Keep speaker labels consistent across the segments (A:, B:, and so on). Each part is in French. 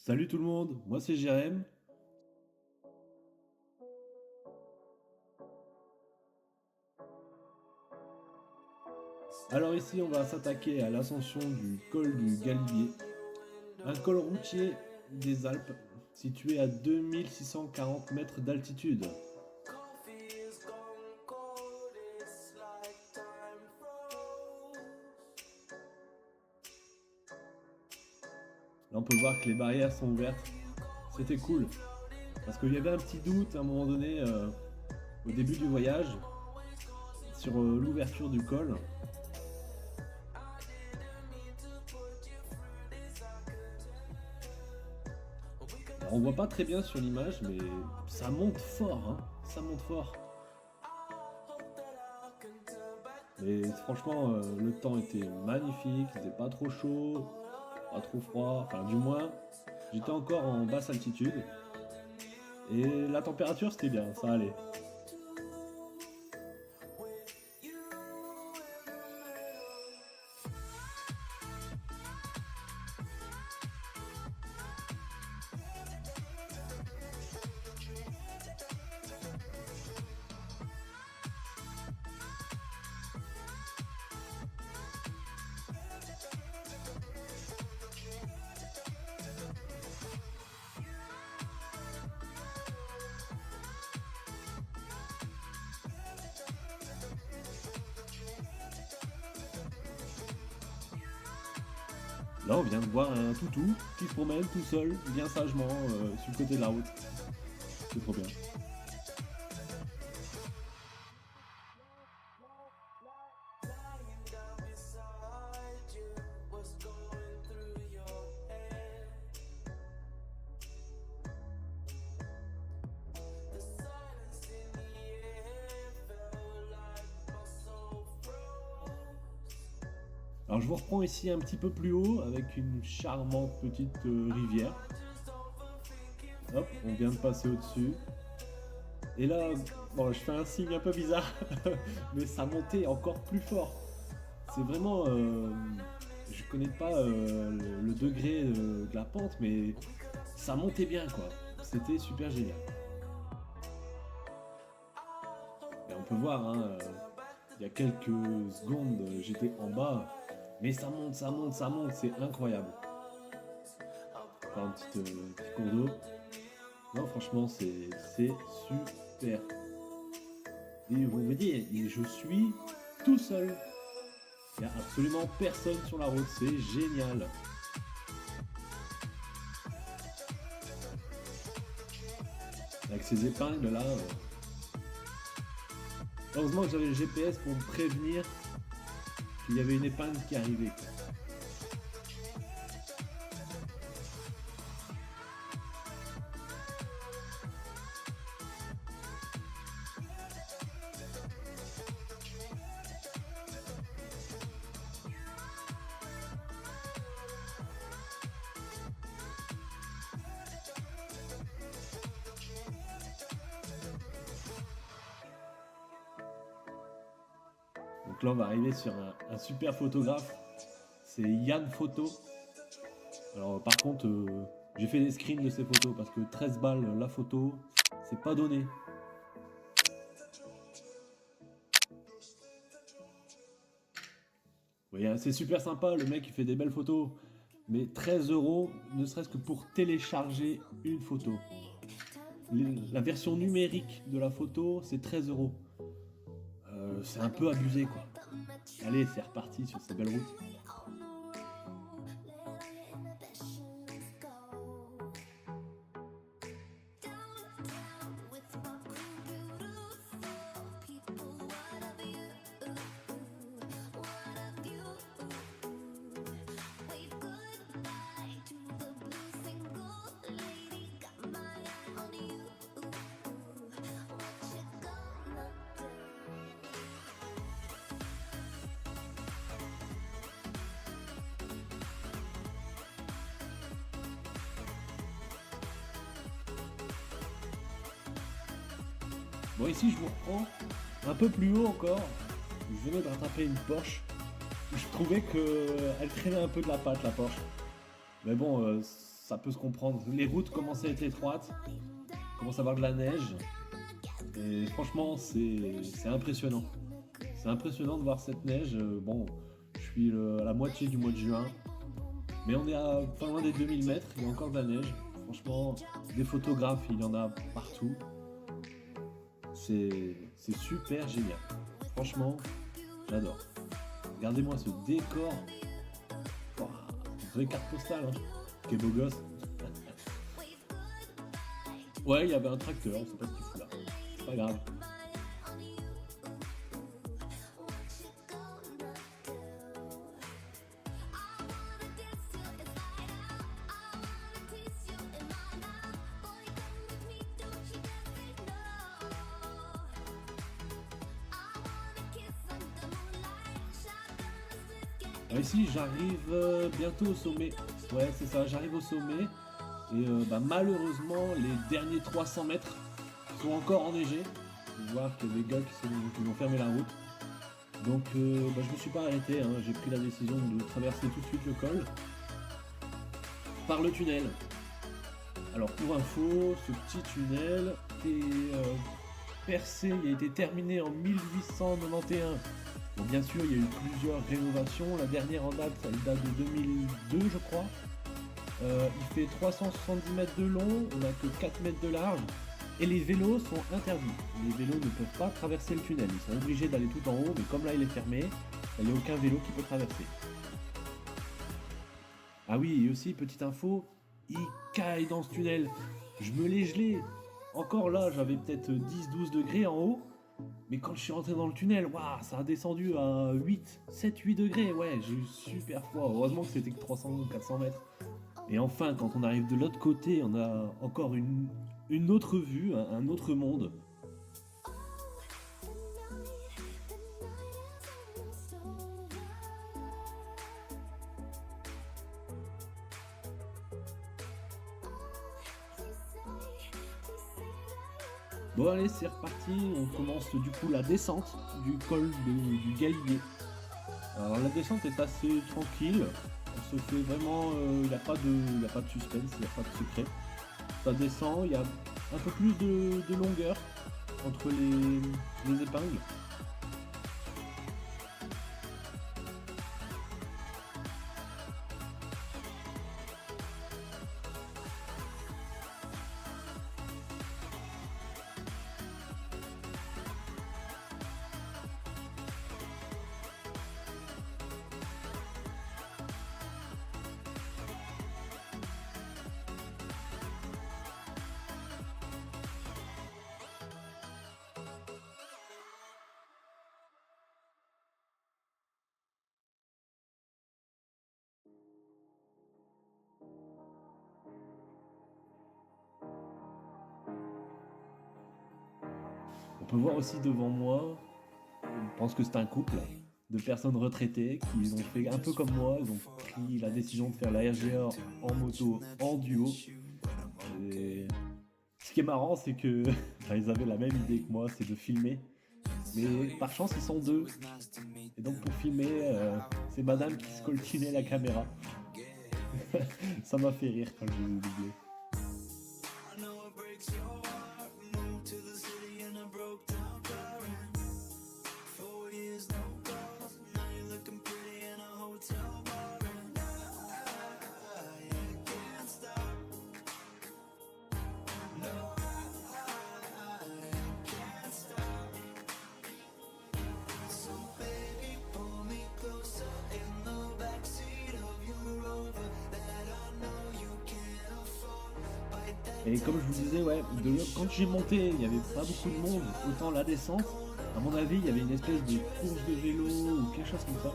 A: Salut tout le monde, moi c'est Jérém. Alors ici on va s'attaquer à l'ascension du col du Galibier, un col routier des Alpes situé à 2640 mètres d'altitude. Là on peut voir que les barrières sont ouvertes, c'était cool, parce qu'il y avait un petit doute à un moment donné au début du voyage sur l'ouverture du col. Alors, on voit pas très bien sur l'image, mais ça monte fort, hein. Ça monte fort. Mais franchement, le temps était magnifique, il faisait pas trop chaud, pas trop froid, enfin du moins, j'étais encore en basse altitude. Et la température c'était bien, ça allait. Là on vient de voir un toutou qui se promène tout seul, bien sagement, sur le côté de la route. C'est trop bien. Alors je vous reprends ici un petit peu plus haut avec une charmante petite rivière. Hop, on vient de passer au-dessus. Et là, bon, je fais un signe un peu bizarre, mais ça montait encore plus fort. C'est vraiment, je connais pas le degré de la pente, mais ça montait bien quoi. C'était super génial. Et on peut voir, hein, il y a quelques secondes, j'étais en bas, mais ça monte, ça monte, ça monte, c'est incroyable. Encore un petit cours d'eau. Non, franchement, c'est super. Et vous voyez, je suis tout seul. Il n'y a absolument personne sur la route, c'est génial. Avec ces épingles là. Heureusement que j'avais le GPS pour me prévenir qu'il y avait une épingle qui arrivait. Donc là, on va arriver sur un super photographe. C'est Yann Photo. Alors, par contre, j'ai fait des screens de ces photos parce que 13 balles la photo, c'est pas donné. Vous voyez, c'est super sympa, le mec il fait des belles photos. Mais 13 euros, ne serait-ce que pour télécharger une photo. La version numérique de la photo, c'est 13 euros. C'est un peu abusé quoi. Allez, c'est reparti sur ces belles routes. Bon, ici je vous reprends un peu plus haut encore. Je venais de rattraper une Porsche. Je trouvais qu'elle traînait un peu de la patte, la Porsche. Mais bon, ça peut se comprendre. Les routes commencent à être étroites, commence à avoir de la neige. Et franchement, c'est impressionnant. C'est impressionnant de voir cette neige. Bon, je suis à la moitié du mois de juin. Mais on est à pas loin des 2000 mètres, il y a encore de la neige. Franchement, des photographes, il y en a partout. C'est super génial. Franchement, j'adore. Regardez-moi ce décor. Wow, une vraie carte postale, hein. Quel beau gosse. Ouais, il y avait un tracteur, on sait pas ce qu'il fout là. C'est pas grave. Ici, j'arrive bientôt au sommet. Ouais, c'est ça, j'arrive au sommet. Et malheureusement, les derniers 300 mètres sont encore enneigés. Vous voir que les gars qui ont fermé la route. Donc, je me suis pas arrêté. Hein. J'ai pris la décision de traverser tout de suite le col par le tunnel. Alors, pour info, ce petit tunnel est percé, il a été terminé en 1891. Bon, bien sûr, il y a eu plusieurs rénovations. La dernière en date, elle date de 2002, je crois. Il fait 370 mètres de long, on n'a que 4 mètres de large. Et les vélos sont interdits. Les vélos ne peuvent pas traverser le tunnel. Ils sont obligés d'aller tout en haut, mais comme là il est fermé, il n'y a aucun vélo qui peut traverser. Ah oui, et aussi, petite info, il caille dans ce tunnel. Je me l'ai gelé. Encore là, j'avais peut-être 10-12 degrés en haut. Mais quand je suis rentré dans le tunnel, waouh, ça a descendu à 7-8 degrés. Ouais, j'ai eu super froid. Heureusement que c'était que 300-400 mètres. Et enfin, quand on arrive de l'autre côté, on a encore une autre vue, un autre monde. Bon allez, c'est reparti, on commence du coup la descente du col du Galibier. Alors la descente est assez tranquille, on se fait vraiment, il n'y a pas de suspense, il n'y a pas de secret. Ça descend, il y a un peu plus de longueur entre les épingles. On peut voir aussi devant moi, je pense que c'est un couple de personnes retraitées qui ont fait un peu comme moi, ils ont pris la décision de faire la RGA en moto, en duo. Et ce qui est marrant, c'est que ils avaient la même idée que moi, c'est de filmer. Mais par chance, ils sont deux. Et donc pour filmer, c'est madame qui se coltinait la caméra. Ça m'a fait rire quand j'ai vu la vidéo. Et comme je vous disais, ouais, quand j'ai monté, il n'y avait pas beaucoup de monde, autant la descente, à mon avis, il y avait une espèce de course de vélo ou quelque chose comme ça.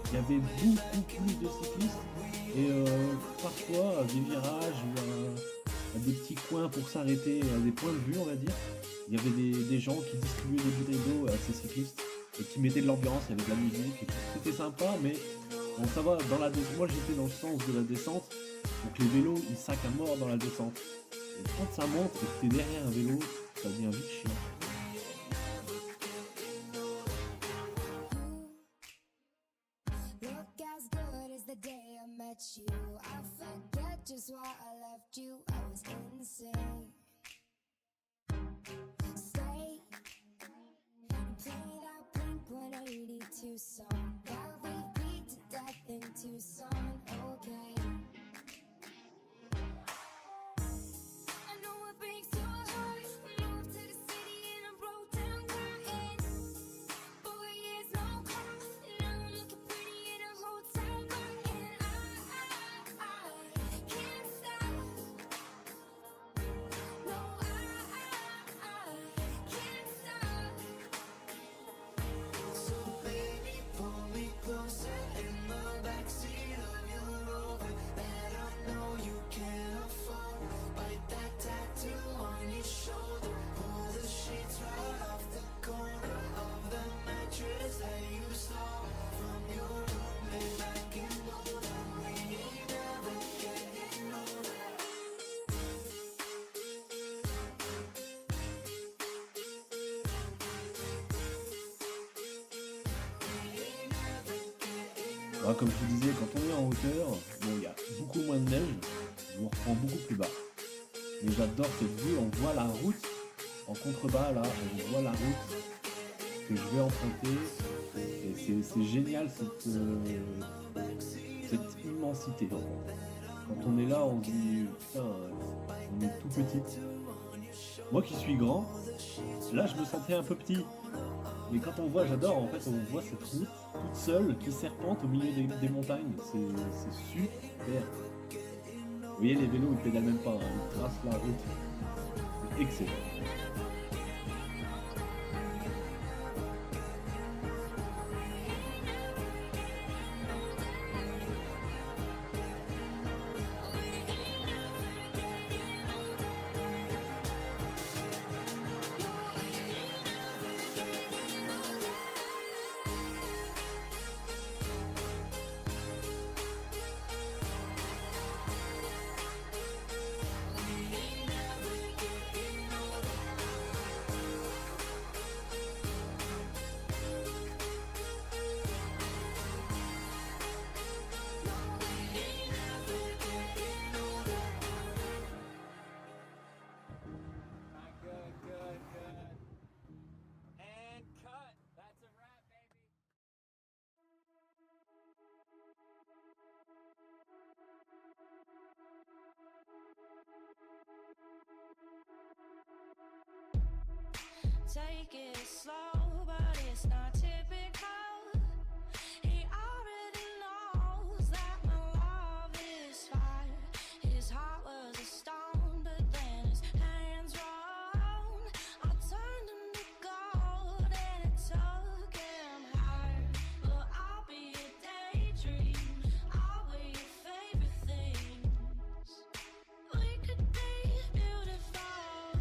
A: Il y avait beaucoup plus de cyclistes et parfois à des virages ou à des petits coins pour s'arrêter, à des points de vue, on va dire. Il y avait des gens qui distribuaient des bouteilles d'eau à ces cyclistes et qui mettaient de l'ambiance, il y avait de la musique. Et c'était sympa, mais bon, ça va, moi j'étais dans le sens de la descente, donc les vélos ils saquent à mort dans la descente. Et quand ça monte et que t'es derrière un vélo, ça devient vite chiant. Look as good as the day I met you. I forget just what I
B: left you, I was insane. Stay and play that Blink-182 song that we beat to death in Tucson. Okay. I know it breaks your heart. Moved to the city and I broke down crying. 4 years, no call. Now I'm looking pretty in a hotel bar. And I can't stop. No, I can't stop. So baby, pull me closer in the backseat of your Rover that I know you can't afford. Bite that tattoo on your shoulder. Pull the sheets right off the corner of the mattress that you stole from your roommate back in Boulder. We ain't never getting older.
A: Alors, comme je vous disais, quand on est en hauteur, bon, il y a beaucoup moins de neige, je vous reprends beaucoup plus bas. Mais j'adore cette vue, on voit la route en contrebas là, on voit la route que je vais emprunter. Et c'est génial cette immensité. Quand on est là, on se dit putain, on est tout petit. Moi qui suis grand, là je me sentais un peu petit. Mais quand on voit, j'adore, en fait, on voit cette route toute seule qui serpente au milieu des montagnes. C'est super. Vous voyez, les vélos, ils pédalent même pas, hein, ils tracent la route. C'est excellent.
B: Take it slow, but it's not typical. He already knows that my love is fire. His heart was a stone, but then his hands rolled. I turned him to gold and it took him higher. But I'll be a daydream, I'll wear your favorite things. We could be beautiful,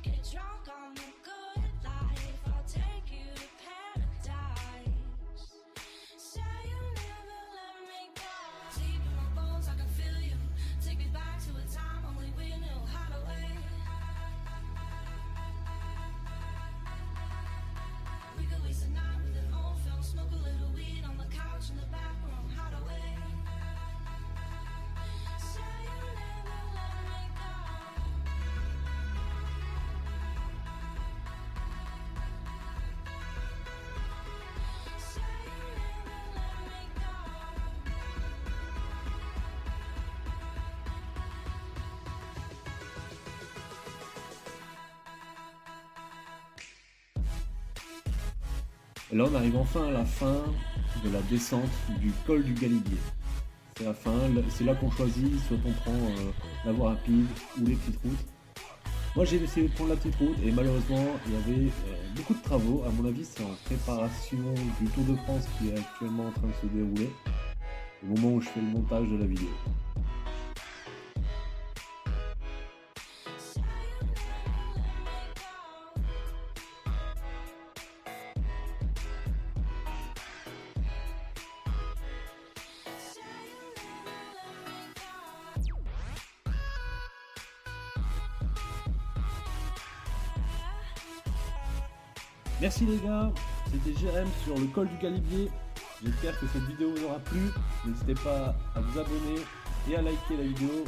B: get drunk on the good life. I'll take you to paradise. Say you'll never let me go. Deep in my bones, I can feel you. Take me back to a time only we knew how to wait. We could waste a night with an old film, smoke a little weed on the couch in the back room. How to wait. Say you'll never let me go. Say you'll never let me go.
A: Et là, on arrive enfin à la fin de la descente du col du Galibier. C'est la fin, c'est là qu'on choisit, soit on prend la voie rapide ou les petites routes. Moi, j'ai essayé de prendre la petite route et malheureusement, il y avait beaucoup de travaux. À mon avis, c'est en préparation du Tour de France qui est actuellement en train de se dérouler au moment où je fais le montage de la vidéo.
B: Say you'll never let me go. Say you'll never let me go.
A: Merci les gars, c'était Jérém sur le col du Galibier. J'espère que cette vidéo vous aura plu. N'hésitez pas à vous abonner et à liker la vidéo.